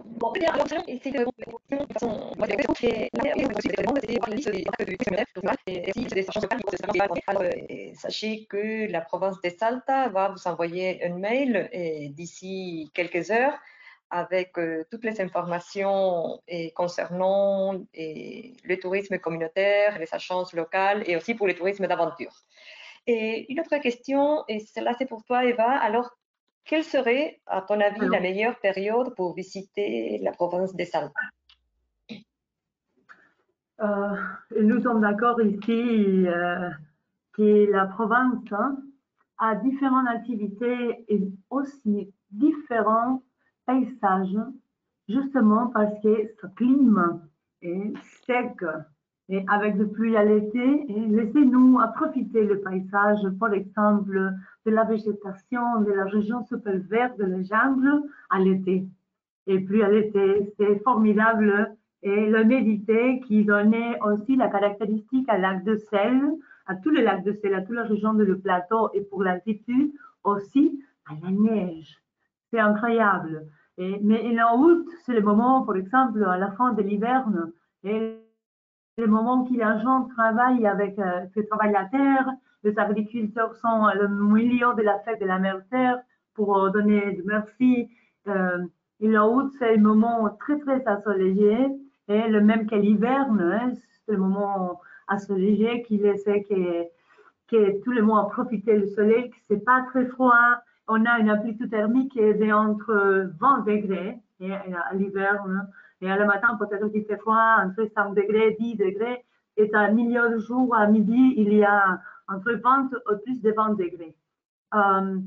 Bon, très bien. Alors, nous allons essayer de de façon et la liste des et si c'est des chances alors, sachez que la province de Salta va vous envoyer un mail d'ici quelques heures avec toutes les informations concernant le tourisme communautaire, les agences locales et aussi pour le tourisme d'aventure. Et une autre question, et celle-là c'est pour toi Eva, alors quelle serait, à ton avis, la Alors, meilleure période pour visiter la province de Salta? euh, nous sommes d'accord ici que la province a différentes activités et aussi différents paysages, justement parce que ce climat est sec et avec de pluie à l'été. Et laissez-nous profiter le paysage, par exemple, de la végétation de la région super verte de la jungle à l'été. Et puis à l'été, c'est formidable. Et le Médité qui donnait aussi la caractéristique à lac de sel, à tous les lacs de sel, à toute la région de le plateau et pour l'altitude aussi à la neige. C'est incroyable. Mais en août, c'est le moment, par exemple, à la fin de l'hiver, et le moment où les gens travaillent avec, travaillent la terre, les agriculteurs sont le milieu de la fête de la mère terre pour donner de merci. Et en août, c'est le moment très, très ensoleillé. Et le même que l'hiver, hein, c'est le moment ensoleillé qui laisse que tout le monde profite du soleil, que c'est pas très froid. On a une amplitude thermique qui est entre 20 degrés et à l'hiver. Hein, et à le matin, peut-être qu'il fait froid, entre 5 degrés, 10 degrés. Et à milieu du jour, à midi, il y a entre 20 ou plus de 20 degrés. Euh,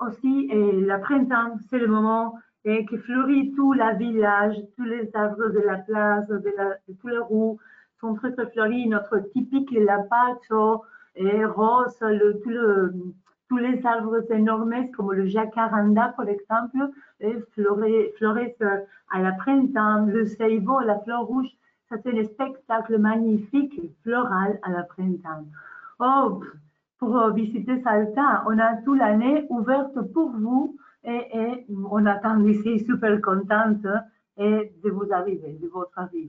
aussi, et le printemps, c'est le moment et qui fleurit tout le village, tous les arbres de la place, de tous les roues sont très, très fleuris. Notre typique lapacho et rose, tous les arbres énormes comme le jacaranda, par exemple, et fleurissent à la printemps. Le seibo, la fleur rouge, ça c'est un spectacle magnifique, floral à la printemps. Oh, pour visiter Salta, on a toute l'année ouverte pour vous et on attend ici super contente et de vous arriver, de votre arrivée.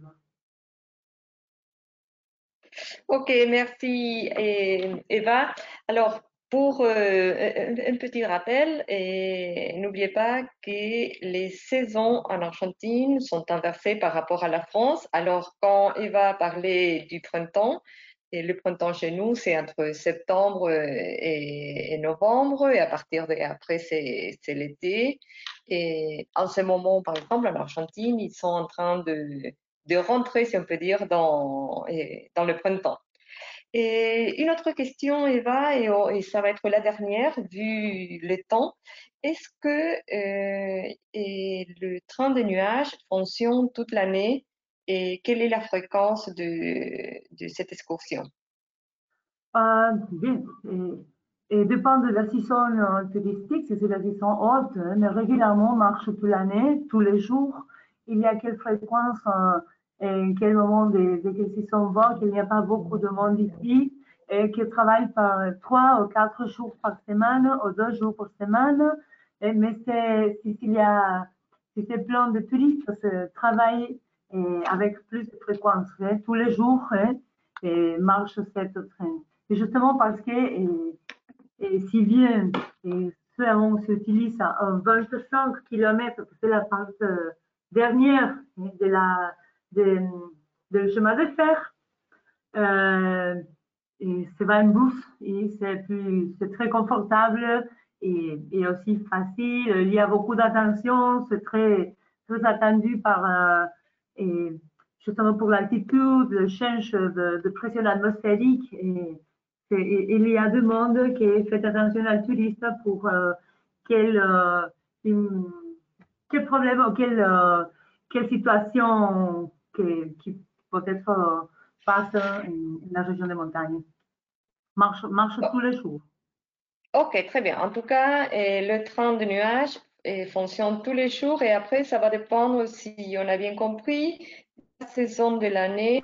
Ok, merci Eva. Alors, pour un petit rappel, n'oubliez pas que les saisons en Argentine sont inversées par rapport à la France. Alors, quand Eva parlait du printemps, et le printemps chez nous, c'est entre septembre et novembre, et à partir de après, c'est l'été. Et en ce moment, par exemple, en Argentine, ils sont en train de rentrer, si on peut dire, dans le printemps. Et une autre question, Eva, et ça va être la dernière, vu le temps. Est-ce que le train de nuages fonctionne toute l'année et quelle est la fréquence de cette excursion? Bien, et dépend de la saison touristique, si c'est la saison haute, mais régulièrement marche toute l'année, tous les jours. Il y a quelle fréquence et quel moment de quelle saison va, qu'il n'y a pas beaucoup de monde ici et qui travaille par 3 ou 4 jours par semaine ou 2 jours par semaine. Mais si c'est plein de touristes, c'est travail avec plus de fréquence, tous les jours et marche cette train. Et justement parce que si bien on s'utilise à 25 km, c'est la partie dernière de, de chemin de fer, et c'est pas une bus et c'est très confortable et aussi facile. Il y a beaucoup d'attention, c'est très, très attendu et justement pour l'altitude, le change de pression atmosphérique. Il y a du monde qui fait attention aux touristes pour quel, quel problème ou quelle situation qui peut-être passe dans la région des montagnes. Marche tous les jours. Ok, très bien. En tout cas, le train de nuages fonctionne tous les jours et après, ça va dépendre si on a bien compris la saison de l'année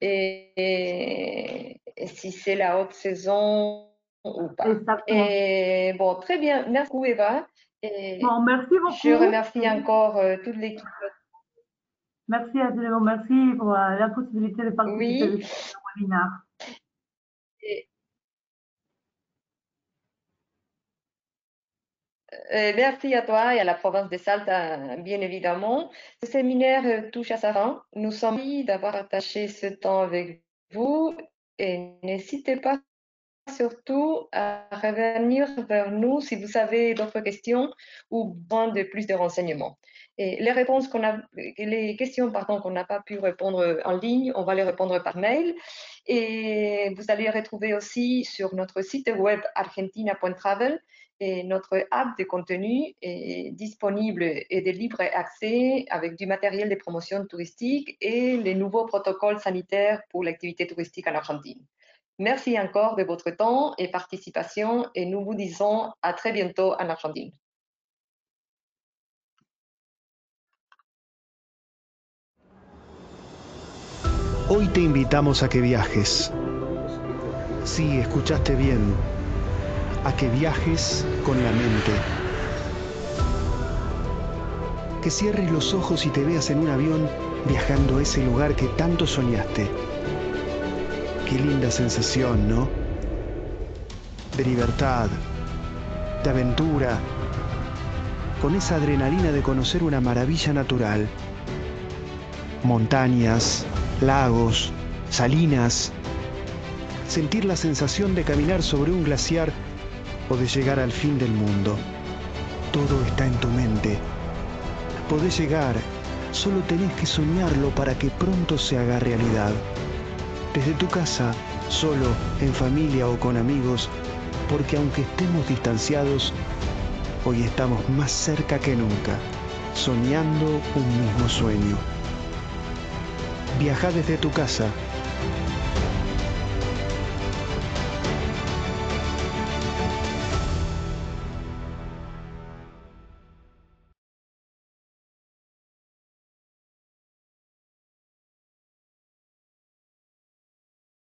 et si c'est la haute saison ou pas. Exactement. Et bon, très bien. Merci beaucoup, Eva. Et Bon, merci je beaucoup. remercie encore toute l'équipe. Merci infiniment, merci pour la possibilité de participer à Oui, ce webinaire. et, merci à toi et à la province de Salta, bien évidemment. Ce séminaire touche à sa fin. Nous sommes ravis d'avoir partagé ce temps avec vous et n'hésitez pas surtout à revenir vers nous si vous avez d'autres questions ou besoin de plus de renseignements. Et les questions qu'on n'a pas pu répondre en ligne, on va les répondre par mail. Et vous allez retrouver aussi sur notre site web argentina.travel et notre app de contenu est disponible et de libre accès avec du matériel de promotion touristique et les nouveaux protocoles sanitaires pour l'activité touristique en Argentine. Merci encore de votre temps et participation et nous vous disons à très bientôt en Argentine. Hoy te invitamos a que viajes. Sí, escuchaste bien. A que viajes con la mente. Que cierres los ojos y te veas en un avión viajando a ese lugar que tanto soñaste. Qué linda sensación, ¿no? De libertad, de aventura, con esa adrenalina de conocer una maravilla natural. Montañas, lagos, salinas. Sentir la sensación de caminar sobre un glaciar o de llegar al fin del mundo. Todo está en tu mente. Podés llegar, solo tenés que soñarlo para que pronto se haga realidad. Desde tu casa, solo, en familia o con amigos, porque aunque estemos distanciados, hoy estamos más cerca que nunca, soñando un mismo sueño. Viaja desde tu casa